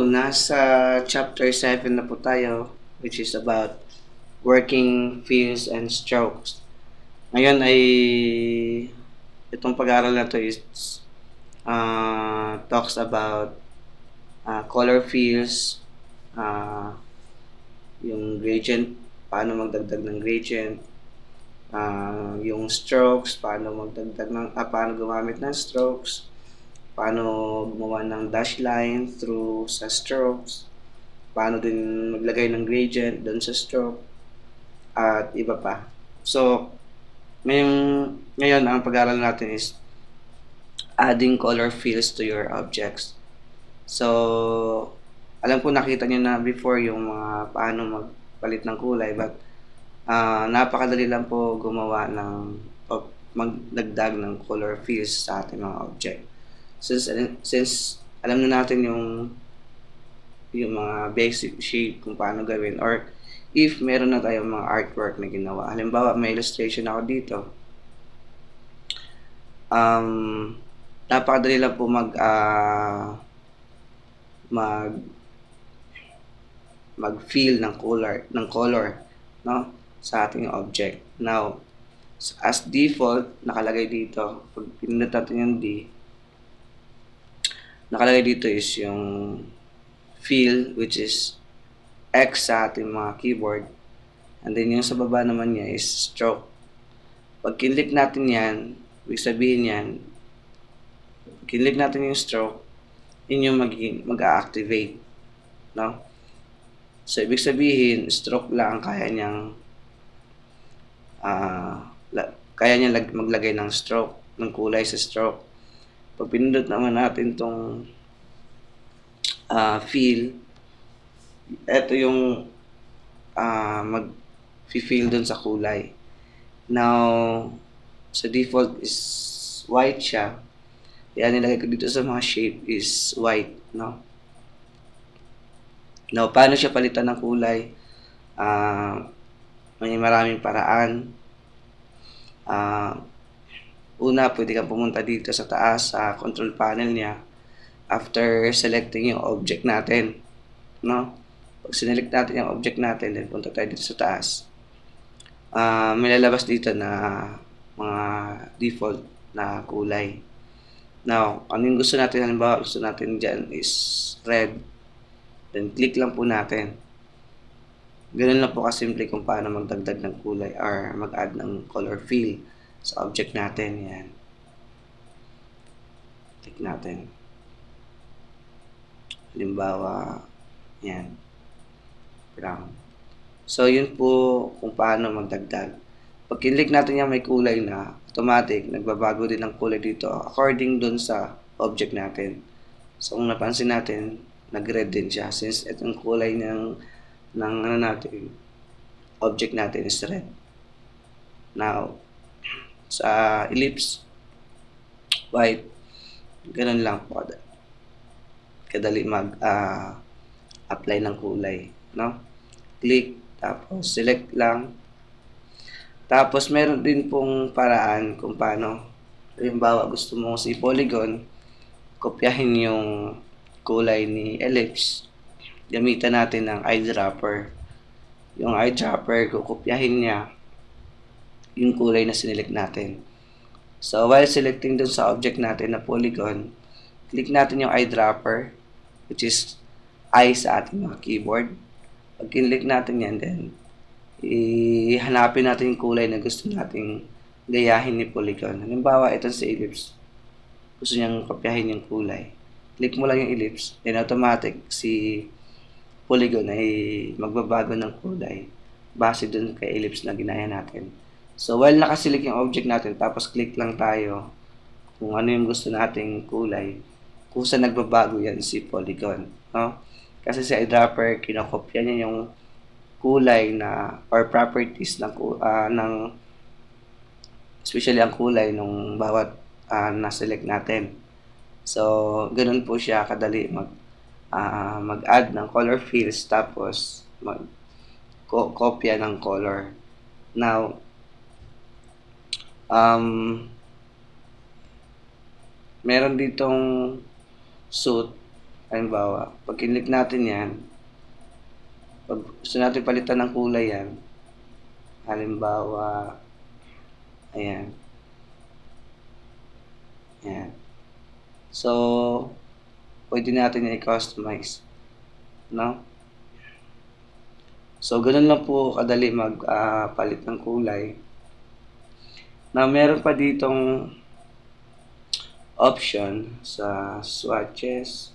nasa chapter 7 na po tayo, which is about working fills and strokes. Ngayon ay itong pag-aaral na to is talks about color fills, yung gradient, paano magdagdag ng gradient, yung strokes, paano magdagdag ng paano gumamit ng strokes, paano gumawa ng dash line through sa strokes, paano din maglagay ng gradient doon sa stroke, at iba pa. So, ngayon ang pag-aaral natin is adding color fills to your objects. So, alam ko nakita niyo na before yung mga paano magpalit ng kulay, but napakadali lang po gumawa ng magdagdag ng color fills sa ating mga object. Since alam na natin yung mga basic shape kung paano gawin, or if meron na tayong mga artwork na ginawa. Halimbawa, may illustration ako dito. Napakadali lang po mag-fill ng color, no, sa ating object. Now, as default, nakalagay dito, pag pinindot natin yung D, nakalagay dito is yung fill, which is X sa ating mga keyboard, and then yung sa baba naman niya is stroke. Pag kinlik natin yan, ibig sabihin yan, kinlik natin yung stroke, yun yung mag-a-activate, no? So, ibig sabihin, stroke lang kaya niyang maglagay ng stroke, ng kulay sa stroke. Pag pinindot naman natin tong fill, ito yung mag-fill dun sa kulay. Now, sa default is white siya. Kaya nilagay ko dito sa mga shape is white, no? Now, paano siya palitan ng kulay? May maraming paraan. Una, pwede kang pumunta dito sa taas sa control panel niya after selecting yung object natin, no? Pag sinelect natin yung object natin, then punta tayo dito sa taas. May lalabas dito na mga default na kulay. Now, ano yung gusto natin? Halimbawa, gusto natin dyan is red. Then, click lang po natin. Ganun lang po kasimple kung paano magdagdag ng kulay or mag-add ng color fill sa object natin. Yan. Click natin. Halimbawa, yan. Brown. So, yun po kung paano magdagdag. Pag kinlik natin yan, may kulay na, automatic, nagbabago din ang kulay dito according dun sa object natin. So, kung napansin natin, nag-red din siya since itong kulay ng natin, object natin is red. Now, sa ellipse, white, ganun lang po. Kadali mag-apply ng kulay, no? Click, tapos select lang. Tapos meron din pong paraan kung paano. Halimbawa, gusto mo si polygon, kopyahin yung kulay ni ellipse. Gamitan natin ng eyedropper. Yung eyedropper, kukopyahin niya yung kulay na sinelect natin. So, while selecting dun sa object natin na polygon, click natin yung eyedropper, which is eye sa ating mga keyboard. Pag kinlik natin yan, then ihanapin natin yung kulay na gusto nating gayahin ni polygon. Halimbawa, itong sa ellipse. Gusto niyang kopyahin yung kulay. Click mo lang yung ellipse, then automatic si polygon ay magbabago ng kulay base dun kay ellipse na ginaya natin. So, while nakasilik yung object natin, tapos click lang tayo kung ano yung gusto nating kulay, kung saan nagbabago yan si polygon, no? Kasi sa eyedropper, kinokopya niya yung kulay na or properties ng especially ang kulay ng bawat na-select natin. So, ganun po siya kadali mag-add ng color fills tapos mag-kopya ng color. Now, meron ditong suit Halimbawa, pag kinlik natin yan, pag gusto natin palitan ng kulay yan, halimbawa, ayan, ayan. So, pwede natin yan i-customize, no? So, ganun lang po kadali palit ng kulay. Na meron pa ditong option sa swatches.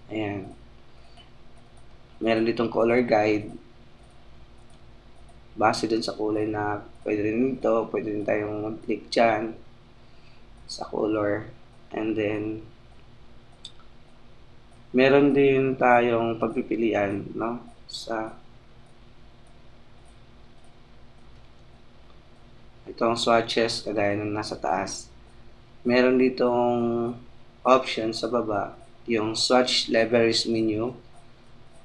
Ayan. Meron ditong color guide. Base dun sa kulay na pwede rin ito, pwede rin tayong mag-click dyan sa color. And then, meron din tayong pagpipilian, no? Sa itong swatches, kagaya ng nasa taas. Meron ditong option sa baba, yung swatch libraries menu.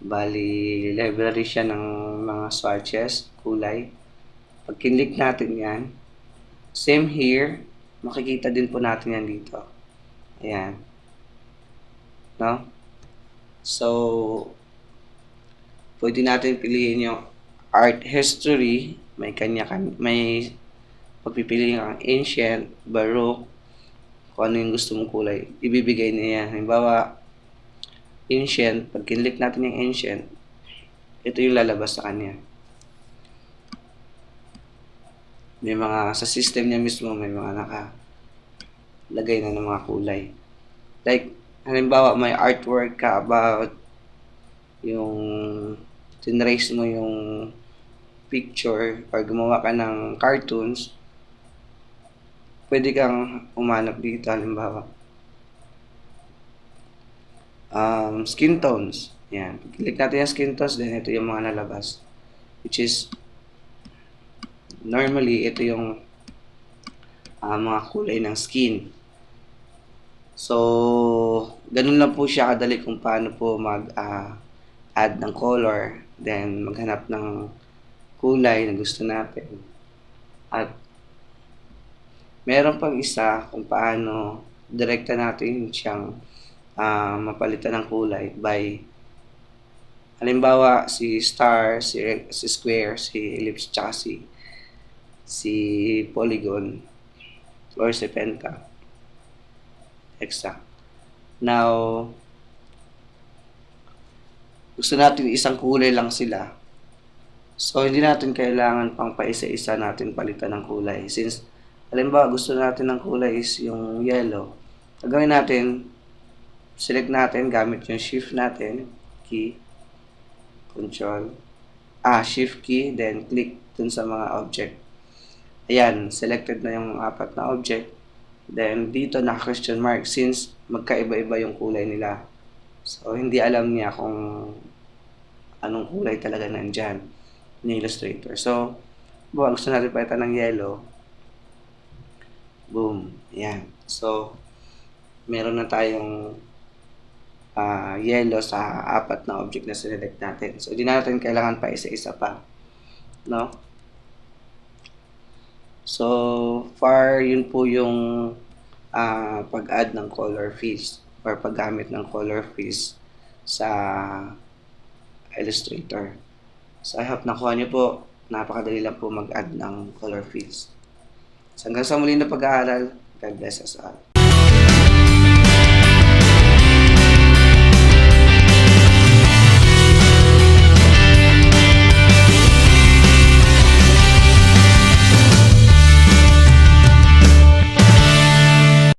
Bali, library siya ng mga swatches, kulay. Pag kinlik natin yan, same here, makikita din po natin yan dito. Ayan. No? So, pwede natin piliin yung art history, may pagpipili kang ancient, baroque, kung ano yung gusto mong kulay, ibibigay niya yan. Halimbawa, ancient, pag kinlik natin yung ancient, ito yung lalabas sa kanya. May mga, sa system niya mismo, may mga nakalagay na ng mga kulay. Like, halimbawa, may artwork ka about yung tinrace mo yung picture or gumawa ka ng cartoons, pwede kang umanap dito, halimbawa. Skin tones. Yan. Click natin yung skin tones, then ito yung mga nalabas. Which is, normally, ito yung mga kulay ng skin. So, ganun lang po siya kadali kung paano po add ng color, then maghanap ng kulay na gusto natin. At meron pang isa kung paano direkta natin siyang mapalitan ng kulay by halimbawa si star, si square, si ellipse, tsaka si polygon or si penta. Exact. Now, gusto natin isang kulay lang sila. So, hindi natin kailangan pang paisa-isa natin palitan ng kulay. Since, halimbawa, gusto natin ng kulay is yung yellow. Gagawin natin, select natin gamit yung shift natin, key, shift key, then click dun sa mga object. Ayan, selected na yung 4 na object. Then, dito na question mark since magkaiba-iba yung kulay nila. So, hindi alam niya kung anong kulay talaga nandyan ni Illustrator. So, gusto natin palitan ng yellow. Boom. Ayan. So, meron na tayong yellow sa 4 na object na select natin. So, hindi natin kailangan pa isa-isa pa. No? So, yun po yung pag-add ng color fills or paggamit ng color fills sa Illustrator. So, I hope nakuha niyo po. Napakadali lang po mag-add ng color fills. So, hanggang sa muli na pag-aaral, God bless us all.